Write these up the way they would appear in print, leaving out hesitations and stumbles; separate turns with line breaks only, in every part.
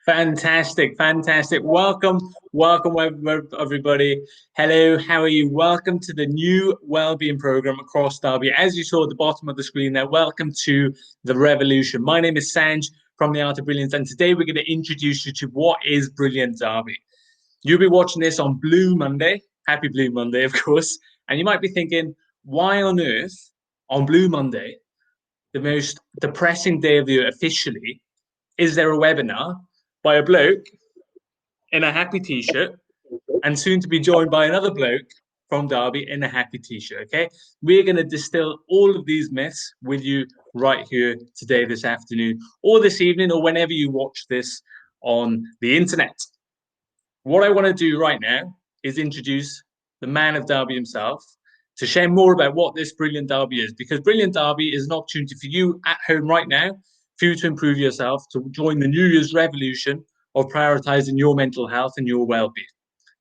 Fantastic, fantastic. Welcome, everybody. Hello, how are you? Welcome to the new wellbeing program across Derby. As you saw at the bottom of the screen there, welcome to the revolution. My name is Sanj from the Art of Brilliance, and today we're going to introduce you to what is Brilliant Derby. You'll be watching this on Blue Monday. Happy Blue Monday, of course. And you might be thinking, why on earth on Blue Monday, the most depressing day of the year officially, is there a webinar by a bloke in a happy t-shirt and soon to be joined by another bloke from Derby in a happy t-shirt? Okay, we're going to distill all of these myths with you right here today, this afternoon, or this evening, or whenever you watch this on the internet. What I want to do right now is introduce the man of Derby himself to share more about what this Brilliant Derby is, because Brilliant Derby is an opportunity for you at home right now, for you to improve yourself, to join the New Year's revolution of prioritizing your mental health and your well-being.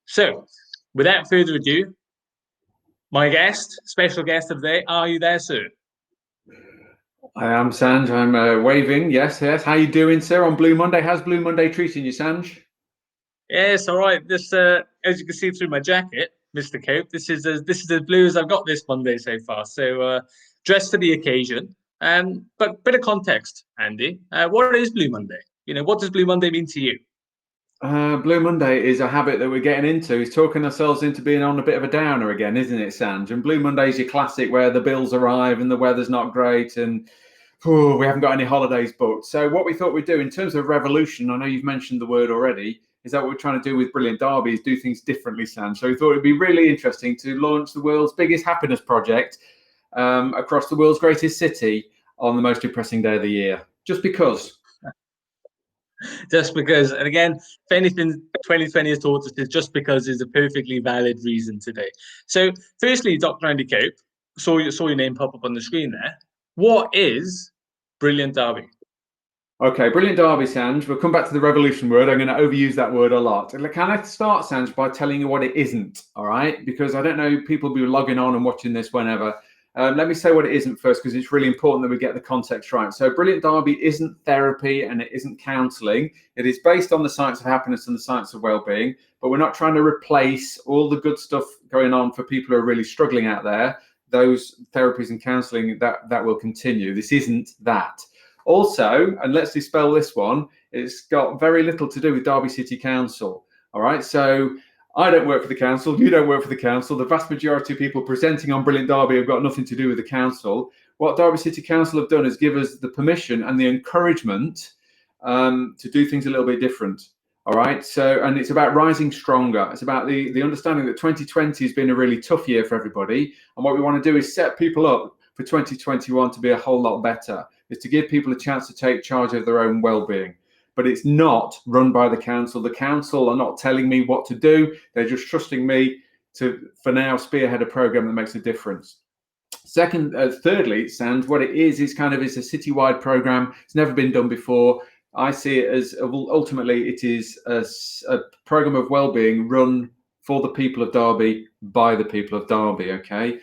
So, without further ado, my guest, special guest of the day, are you there, sir?
I am Sanj. I'm waving. Yes. How you doing, sir? On Blue Monday, how's Blue Monday treating you, Sanj?
Yes, all right. This, as you can see through my jacket, Mr. Cope, this is as blue as I've got this Monday so far. So, dressed for the occasion. But bit of context, Andy. What is Blue Monday? What does Blue Monday mean to you?
Blue Monday is a habit that we're getting into. Is talking ourselves into being on a bit of a downer again, isn't it, Sanj? And Blue Monday is your classic where the bills arrive and the weather's not great and we haven't got any holidays booked. So what we thought we'd do in terms of revolution, I know you've mentioned the word already, is that what we're trying to do with Brilliant Derby is do things differently, Sanj. So we thought it'd be really interesting to launch the world's biggest happiness project across the world's greatest city on the most depressing day of the year. Just because.
Just because, and again, if anything 2020 has taught us, is just because is a perfectly valid reason today. So, firstly, Dr. Andy Cope, saw your name pop up on the screen there. What is Brilliant Derby?
Okay, Brilliant Derby, Sanj. We'll come back to the revolution word. I'm going to overuse that word a lot. Can I start, Sanj, by telling you what it isn't, all right? Because I don't know, people will be logging on and watching this whenever. Let me say what it isn't first, because it's really important that we get the context right. So Brilliant Derby isn't therapy and it isn't counselling. It is based on the science of happiness and the science of well-being, but we're not trying to replace all the good stuff going on for people who are really struggling out there. Those therapies and counselling, that will continue. This isn't that. Also, and let's dispel this one, it's got very little to do with Derby City Council. All right, so I don't work for the council, you don't work for the council. The vast majority of people presenting on Brilliant Derby have got nothing to do with the council. What Derby City Council have done is give us the permission and the encouragement to do things a little bit different. All right, so, and it's about rising stronger. It's about the understanding that 2020 has been a really tough year for everybody. And what we want to do is set people up for 2021 to be a whole lot better, is to give people a chance to take charge of their own well-being. But it's not run by the council. The council are not telling me what to do. They're just trusting me to, for now, spearhead a program that makes a difference. Thirdly, Sanj, what it is kind of a citywide program. It's never been done before. I see it as ultimately it is a program of well-being run for the people of Derby by the people of Derby. Okay,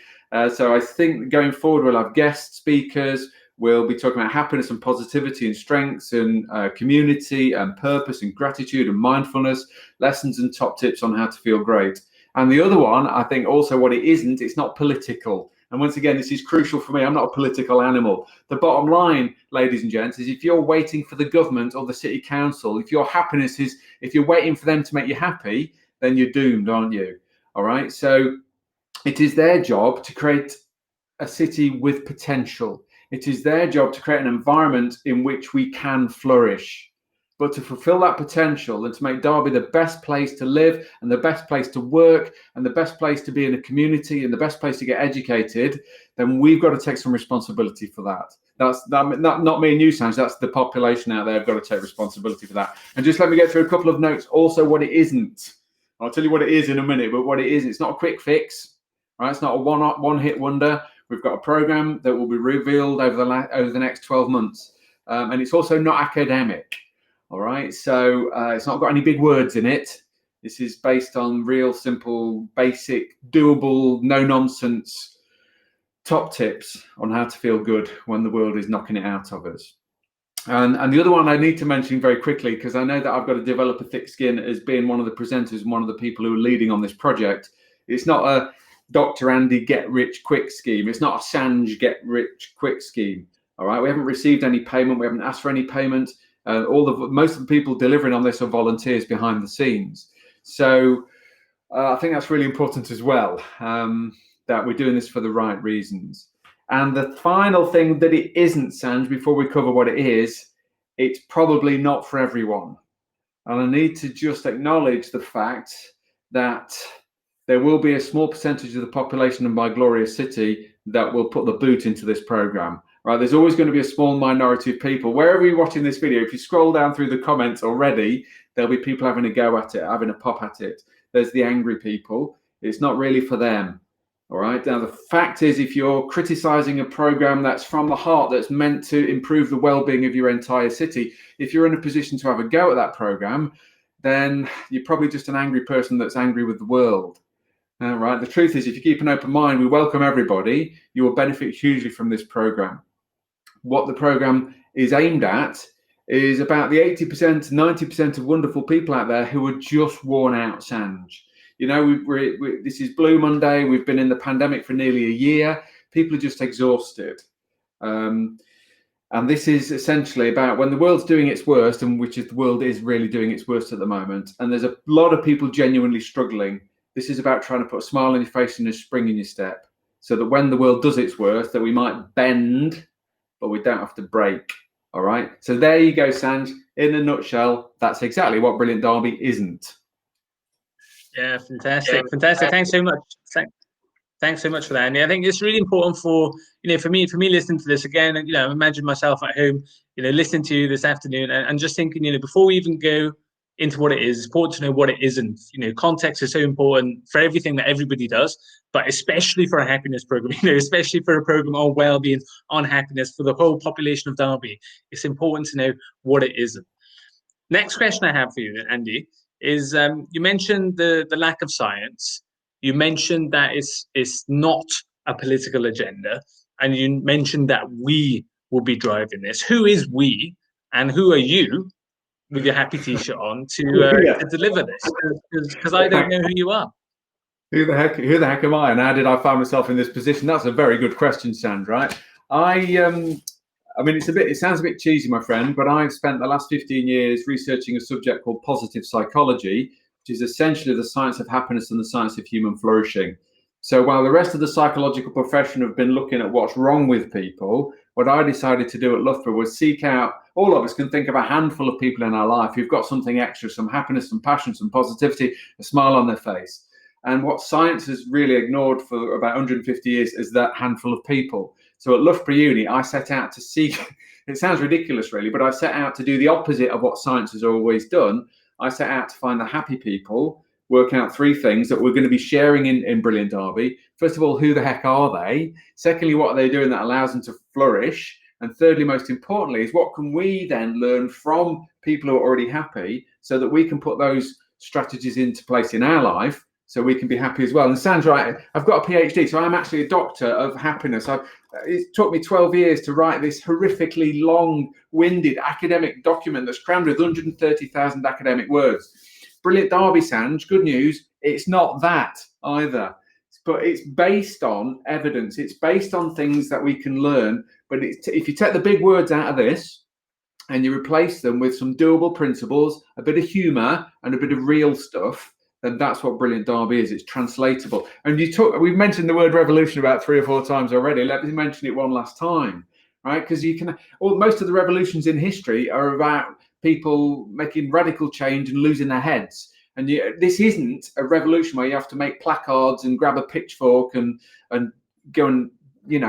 so I think going forward we'll have guest speakers. We'll be talking about happiness and positivity and strengths and community and purpose and gratitude and mindfulness, lessons and top tips on how to feel great. And the other one, I think also what it isn't, it's not political. And once again, this is crucial for me. I'm not a political animal. The bottom line, ladies and gents, is if you're waiting for the government or the city council, if your happiness is, if you're waiting for them to make you happy, then you're doomed, aren't you? All right. So it is their job to create a city with potential. It is their job to create an environment in which we can flourish. But to fulfill that potential and to make Derby the best place to live and the best place to work and the best place to be in a community and the best place to get educated, then we've got to take some responsibility for that. That's not me and you, Sanj. That's the population out there have got to take responsibility for that. And just let me get through a couple of notes. Also, what it isn't. I'll tell you what it is in a minute, but what it is, it's not a quick fix. Right? It's not a one-hit wonder. We've got a program that will be revealed over the next 12 months. And it's also not academic. All right, so it's not got any big words in it. This is based on real, simple, basic, doable, no-nonsense top tips on how to feel good when the world is knocking it out of us. And the other one I need to mention very quickly, because I know that I've got to develop a thick skin as being one of the presenters and one of the people who are leading on this project. It's not a Dr. Andy get rich quick scheme. It's not a Sanj get rich quick scheme. All right, we haven't received any payment. We haven't asked for any payment. Most of the people delivering on this are volunteers behind the scenes. So I think that's really important as well, that we're doing this for the right reasons. And the final thing that it isn't, Sanj, before we cover what it is, it's probably not for everyone. And I need to just acknowledge the fact that there will be a small percentage of the population in my glorious city that will put the boot into this program. Right? There's always going to be a small minority of people. Wherever you're watching this video, if you scroll down through the comments already, there'll be people having a go at it, having a pop at it. There's the angry people. It's not really for them. All right. Now, the fact is, if you're criticizing a program that's from the heart, that's meant to improve the well-being of your entire city, if you're in a position to have a go at that program, then you're probably just an angry person that's angry with the world. Right. The truth is, if you keep an open mind, we welcome everybody. You will benefit hugely from this program. What the program is aimed at is about the 80%, 90% of wonderful people out there who are just worn out, Sanj. You know, this is Blue Monday. We've been in the pandemic for nearly a year. People are just exhausted. And this is essentially about when the world's doing its worst, and which is the world is really doing its worst at the moment. And there's a lot of people genuinely struggling. This is about trying to put a smile on your face and a spring in your step, so that when the world does its worst, that we might bend, but we don't have to break. All right. So there you go, Sanj. In a nutshell, that's exactly what Brilliant Derby isn't.
Yeah, fantastic. Thanks so much. Thanks so much for that, Andy. I think it's really important for, for me listening to this again, and, imagine myself at home, listening to you this afternoon and just thinking, before we even go into what it is, it's important to know what it isn't. Context is so important for everything that everybody does, but especially for a happiness program, especially for a program on well-being, on happiness for the whole population of Derby. It's important to know what it isn't. Next question I have for you, Andy, is you mentioned the lack of science. You mentioned that it's not a political agenda, and you mentioned that we will be driving this. Who is we, and who are you, with your happy T-shirt on, to deliver this? Because I don't know who you are.
Who the heck am I, and how did I find myself in this position? That's a very good question, Sand. Right? I mean, it sounds a bit cheesy, my friend, but I've spent the last 15 years researching a subject called positive psychology, which is essentially the science of happiness and the science of human flourishing. So while the rest of the psychological profession have been looking at what's wrong with people, what I decided to do at Loughborough was seek out, all of us can think of a handful of people in our life who've got something extra, some happiness, some passion, some positivity, a smile on their face. And what science has really ignored for about 150 years is that handful of people. So at Loughborough Uni, I set out to seek, it sounds ridiculous really, but I set out to do the opposite of what science has always done. I set out to find the happy people, work out three things that we're going to be sharing in Brilliant Derby. First of all, who the heck are they? Secondly, what are they doing that allows them to flourish? And thirdly, most importantly, is what can we then learn from people who are already happy so that we can put those strategies into place in our life so we can be happy as well. And Sam's right, I've got a PhD, so I'm actually a doctor of happiness. It took me 12 years to write this horrifically long-winded academic document that's crammed with 130,000 academic words. Brilliant Derby, Sanj, good news, it's not that either. But it's based on evidence. It's based on things that we can learn. But if you take the big words out of this and you replace them with some doable principles, a bit of humour and a bit of real stuff, then that's what Brilliant Derby is. It's translatable. And we've mentioned the word revolution about 3 or 4 times already. Let me mention it one last time, right? Because most of the revolutions in history are about people making radical change and losing their heads. And this isn't a revolution where you have to make placards and grab a pitchfork and go and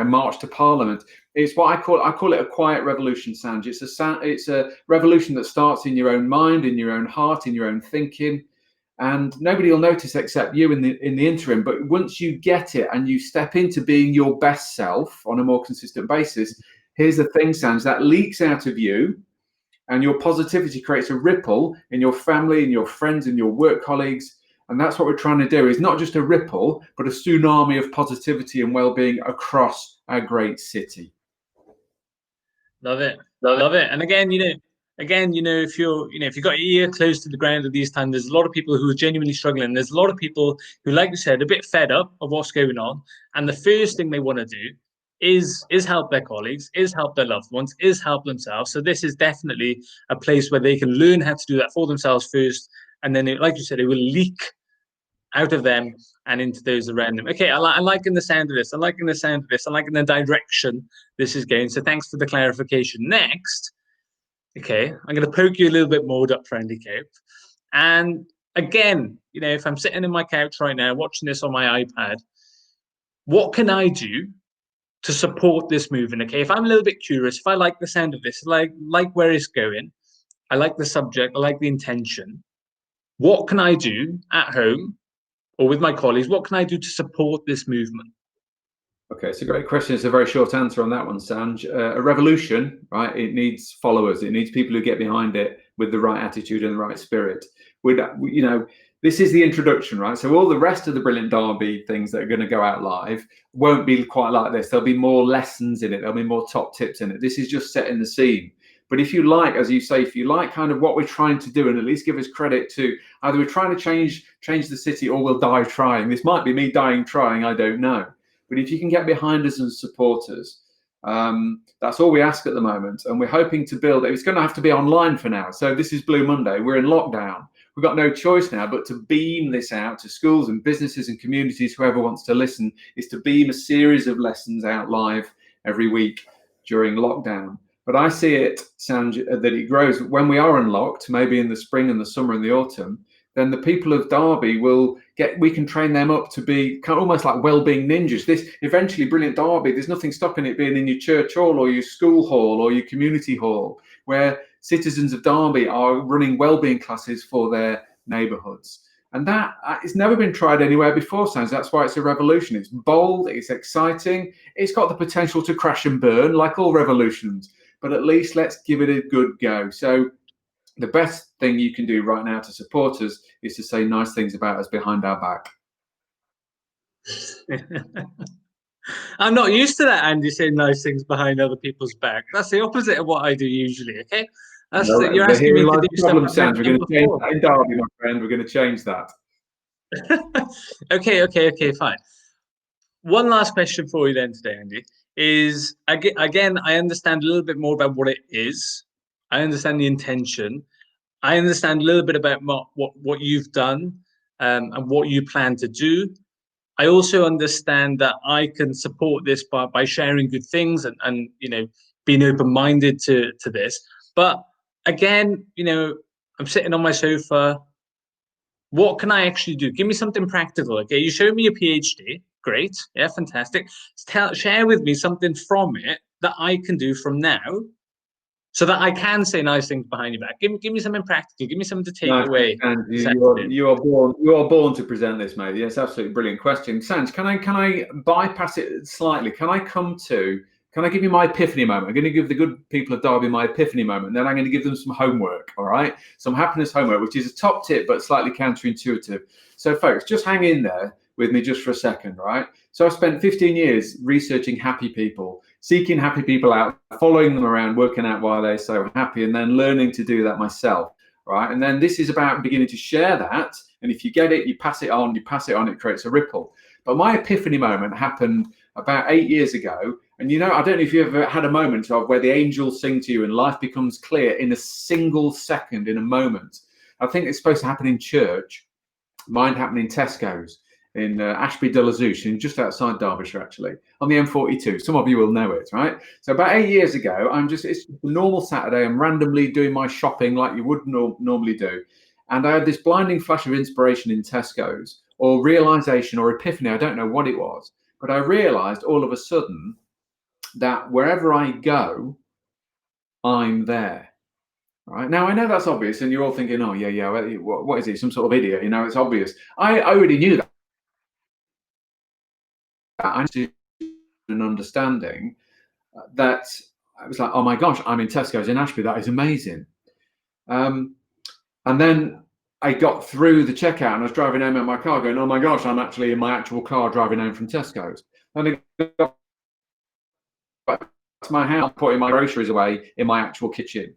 march to Parliament. It's what I call it a quiet revolution, Sanj. It's a revolution that starts in your own mind, in your own heart, in your own thinking. And nobody will notice except you in the interim. But once you get it and you step into being your best self on a more consistent basis, here's the thing, Sanj, that leaks out of you, and your positivity creates a ripple in your family, in your friends, in your work colleagues. And that's what we're trying to do, is not just a ripple, but a tsunami of positivity and well-being across our great city.
Love it. Love it. And again, if you've got your ear close to the ground at these times, there's a lot of people who are genuinely struggling. There's a lot of people who, like you said, are a bit fed up of what's going on. And the first thing they want to do is help their colleagues, is help their loved ones, is help themselves. So this is definitely a place where they can learn how to do that for themselves first. And then, like you said, it will leak out of them and into those around them. Okay, I'm liking the sound of this. I'm liking the sound of this. I'm liking the direction this is going. So thanks for the clarification. Next, okay, I'm going to poke you a little bit more up, friendly Cope. And again, if I'm sitting in my couch right now watching this on my iPad, what can I do to support this movement? Okay, if I'm a little bit curious, if I like the sound of this, like where it's going, I like the subject, I like the intention. What can I do at home or with my colleagues? What can I do to support this movement?
Okay, it's a great question. It's a very short answer on that one, Sanj. A revolution, right? It needs followers. It needs people who get behind it with the right attitude and the right spirit. This is the introduction, right? So all the rest of the Brilliant Derby things that are going to go out live won't be quite like this. There'll be more lessons in it. There'll be more top tips in it. This is just setting the scene. But if you like, as you say, if you like kind of what we're trying to do, and at least give us credit to either we're trying to change the city or we'll die trying. This might be me dying trying, I don't know. But if you can get behind us and support us, that's all we ask at the moment. And we're hoping to build, it's going to have to be online for now. So this is Blue Monday. We're in lockdown. We've got no choice now but to beam this out to schools and businesses and communities. Whoever wants to listen is to beam a series of lessons out live every week during lockdown. But I see it, Sanj, that it grows when we are unlocked, maybe in the spring and the summer and the autumn. Then the people of Derby we can train them up to be kind of almost like well-being ninjas. This eventually Brilliant Derby, there's nothing stopping it being in your church hall or your school hall or your community hall, where citizens of Derby are running well-being classes for their neighbourhoods. And that it's never been tried anywhere before, Sanj. That's why it's a revolution. It's bold, it's exciting, it's got the potential to crash and burn like all revolutions. But at least let's give it a good go. So the best thing you can do right now to support us is to say nice things about us behind our back.
I'm not used to that, Andy, saying nice things behind other people's back. That's the opposite of what I do usually, okay? You're asking me to do
problem,
stuff.
We're going to change that in Derby, my friend. We're going to change that.
Okay, fine. One last question for you then today, Andy, is again, I understand a little bit more about what it is. I understand the intention. I understand a little bit about what you've done and what you plan to do. I also understand that I can support this by sharing good things and being open-minded to this. But again, I'm sitting on my sofa. What can I actually do? Give me something practical. Okay, you showed me your PhD. Great. Yeah, fantastic. Share with me something from it that I can do from now so that I can say nice things behind your back. Give me something practical. Give me something to take away.
You are born to present this, mate. Yes, absolutely brilliant question. Sanj, can I bypass it slightly? Can I give you my epiphany moment? I'm going to give the good people of Derby my epiphany moment, and then I'm going to give them some homework, all right? Some happiness homework, which is a top tip, but slightly counterintuitive. So, folks, just hang in there with me just for a second, right? So I've spent 15 years researching happy people, seeking happy people out, following them around, working out why they're so happy, and then learning to do that myself, right? And then this is about beginning to share that. And if you get it, you pass it on, it creates a ripple. But my epiphany moment happened about 8 years ago. And I don't know if you ever had a moment of where the angels sing to you and life becomes clear in a single second, in a moment. I think it's supposed to happen in church. Mine happened in Tesco's in Ashby de la Zouch, just outside Derbyshire, actually, on the M42. Some of you will know it, right? So about 8 years ago, it's a normal Saturday. I'm randomly doing my shopping like you would normally do. And I had this blinding flash of inspiration in Tesco's, or realization or epiphany. I don't know what it was, but I realized all of a sudden that wherever I go, I'm there. Right now, I know that's obvious, and you're all thinking, "Oh, yeah, what is he? Some sort of idiot?" It's obvious. I already knew that. I had an understanding that I was like, "Oh my gosh, I'm in Tesco's in Ashby. That is amazing." And then I got through the checkout, and I was driving home in my car, going, "Oh my gosh, I'm actually in my actual car driving home from Tesco's." And I got my house, putting my groceries away in my actual kitchen.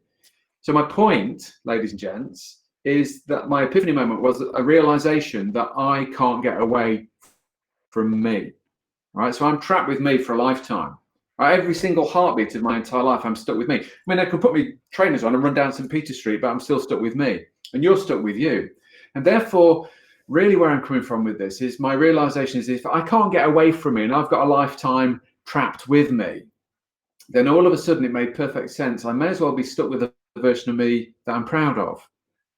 So my point, ladies and gents, is that my epiphany moment was a realization that I can't get away from me. Right, so I'm trapped with me for a lifetime. Right? Every single heartbeat of my entire life, I'm stuck with me. I mean, I can put my trainers on and run down St. Peter Street, but I'm still stuck with me, and you're stuck with you. And therefore, really where I'm coming from with this is my realization is if I can't get away from me and I've got a lifetime trapped with me, then all of a sudden it made perfect sense. I may as well be stuck with a version of me that I'm proud of.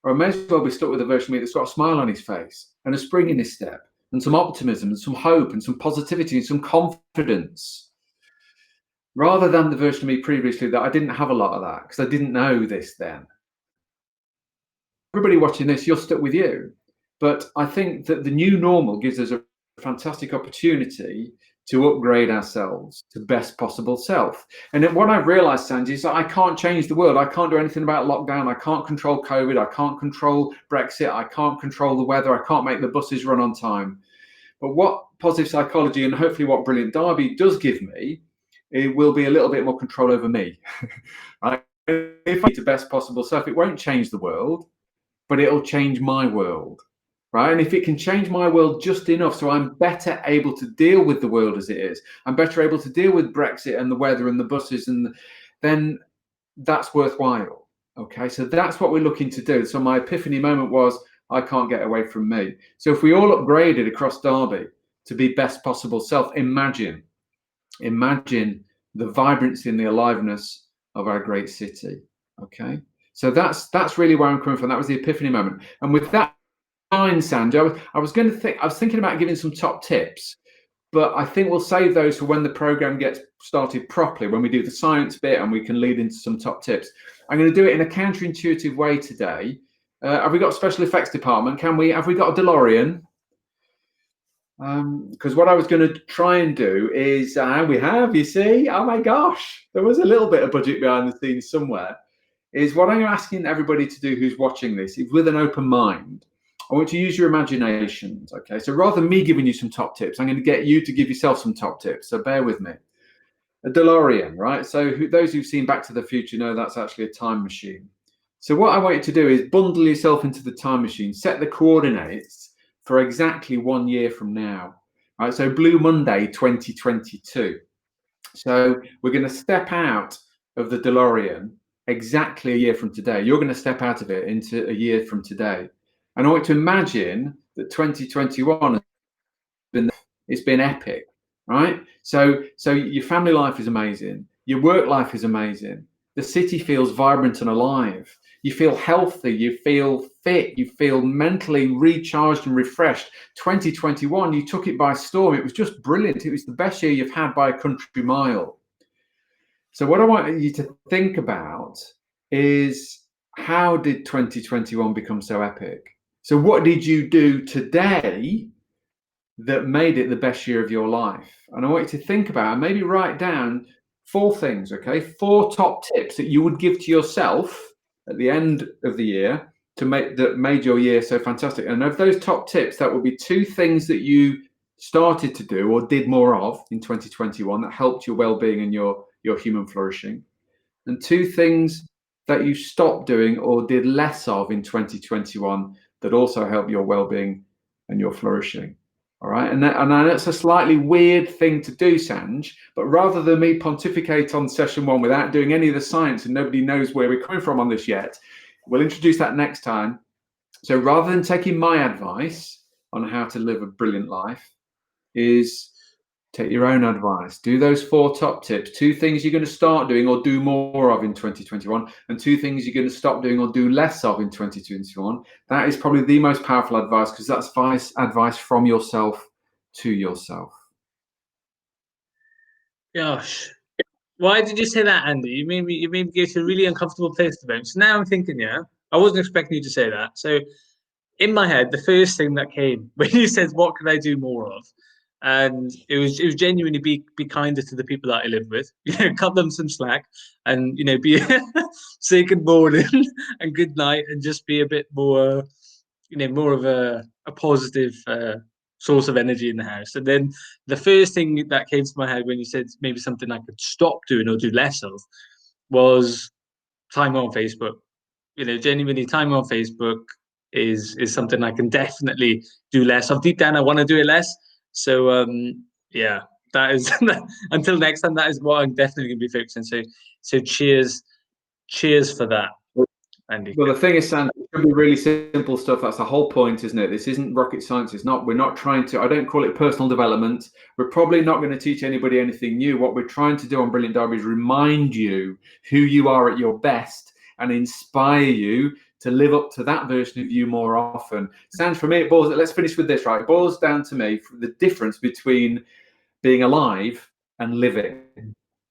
Or I may as well be stuck with a version of me that's got a smile on his face and a spring in his step and some optimism and some hope and some positivity and some confidence, rather than the version of me previously that I didn't have a lot of that because I didn't know this then. Everybody watching this, you're stuck with you. But I think that the new normal gives us a fantastic opportunity to upgrade ourselves to best possible self. And then what I've realized, Sanji, is that I can't change the world. I can't do anything about lockdown. I can't control COVID. I can't control Brexit. I can't control the weather. I can't make the buses run on time. But what positive psychology and hopefully what Brilliant Derby does give me, it will be a little bit more control over me. Right? If I to best possible self, it won't change the world, but it'll change my world. Right? And if it can change my world just enough so I'm better able to deal with the world as it is, I'm better able to deal with Brexit and the weather and the buses, and then that's worthwhile. Okay, so that's what we're looking to do. So my epiphany moment was, I can't get away from me. So if we all upgraded across Derby to be best possible self, imagine the vibrancy and the aliveness of our great city. Okay, so that's really where I'm coming from. That was the epiphany moment. And with that mind, Sanj, I was thinking about giving some top tips, but I think we'll save those for when the program gets started properly, when we do the science bit and we can lead into some top tips. I'm going to do it in a counterintuitive way today. Have we got a special effects department? Have we got a DeLorean? Because what I was going to try and do is, we have, you see, oh my gosh, there was a little bit of budget behind the scenes somewhere, is what I'm asking everybody to do who's watching this is with an open mind. I want you to use your imaginations, okay? So rather than me giving you some top tips, I'm going to get you to give yourself some top tips, so bear with me. A DeLorean, right? So those who've seen Back to the Future know that's actually a time machine. So what I want you to do is bundle yourself into the time machine, set the coordinates for exactly 1 year from now, right? So Blue Monday 2022. So we're going to step out of the DeLorean exactly a year from today. You're going to step out of it into a year from today. And I want to imagine that 2021 has been epic, right? So your family life is amazing. Your work life is amazing. The city feels vibrant and alive. You feel healthy. You feel fit. You feel mentally recharged and refreshed. 2021, you took it by storm. It was just brilliant. It was the best year you've had by a country mile. So what I want you to think about is, how did 2021 become so epic? So what did you do today that made it the best year of your life? And I want you to think about and maybe write down 4 things, okay? 4 top tips that you would give to yourself at the end of the year that made your year so fantastic. And of those top tips, that would be 2 things that you started to do or did more of in 2021 that helped your well-being and your human flourishing, and 2 things that you stopped doing or did less of in 2021 that also help your well-being and your flourishing. All right, and that's a slightly weird thing to do, Sanj, but rather than me pontificate on session 1 without doing any of the science and nobody knows where we're coming from on this yet, we'll introduce that next time. So rather than taking my advice on how to live a brilliant life, is take your own advice. Do those 4 top tips. 2 things you're going to start doing or do more of in 2021, and 2 things you're going to stop doing or do less of in 2021. That is probably the most powerful advice, because that's advice from yourself to yourself.
Gosh, why did you say that, Andy? You made me get to a really uncomfortable place to be. So now I'm thinking, yeah, I wasn't expecting you to say that. So in my head, the first thing that came when you said, "What can I do more of?" and it was genuinely be kinder to the people that I live with. Cut them some slack, and be say good morning and good night, and just be a bit more, more of a positive source of energy in the house. And then the first thing that came to my head when you said maybe something I could stop doing or do less of was time on Facebook. Genuinely, time on Facebook is something I can definitely do less of. Deep down, I want to do it less. So yeah, that is until next time. That is what I'm definitely going to be focusing. So cheers for that, Andy.
Well, the thing is, Sam, it can be really simple stuff. That's the whole point, isn't it? This isn't rocket science. We're not trying to, I don't call it personal development. We're probably not going to teach anybody anything new. What we're trying to do on Brilliant Derby is remind you who you are at your best and inspire you to live up to that version of you more often. Sounds for me, let's finish with this, right? It boils down to me the difference between being alive and living.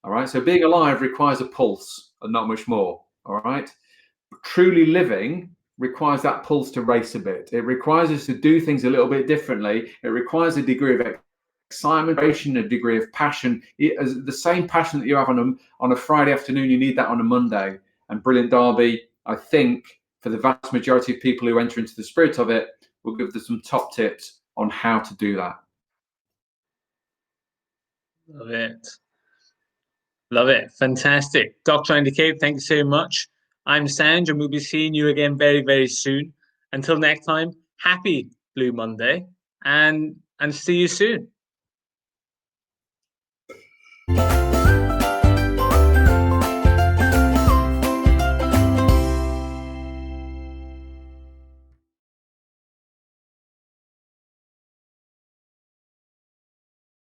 All right. So being alive requires a pulse and not much more. All right. Truly living requires that pulse to race a bit. It requires us to do things a little bit differently. It requires a degree of excitement, a degree of passion. The same passion that you have on a Friday afternoon, you need that on a Monday. And Brilliant Derby, I think, for the vast majority of people who enter into the spirit of it, will give them some top tips on how to do that.
Love it. Love it. Fantastic. Dr. Andy Cave, thank you so much. I'm Sanj, and we'll be seeing you again very, very soon. Until next time, happy Blue Monday, and see you soon.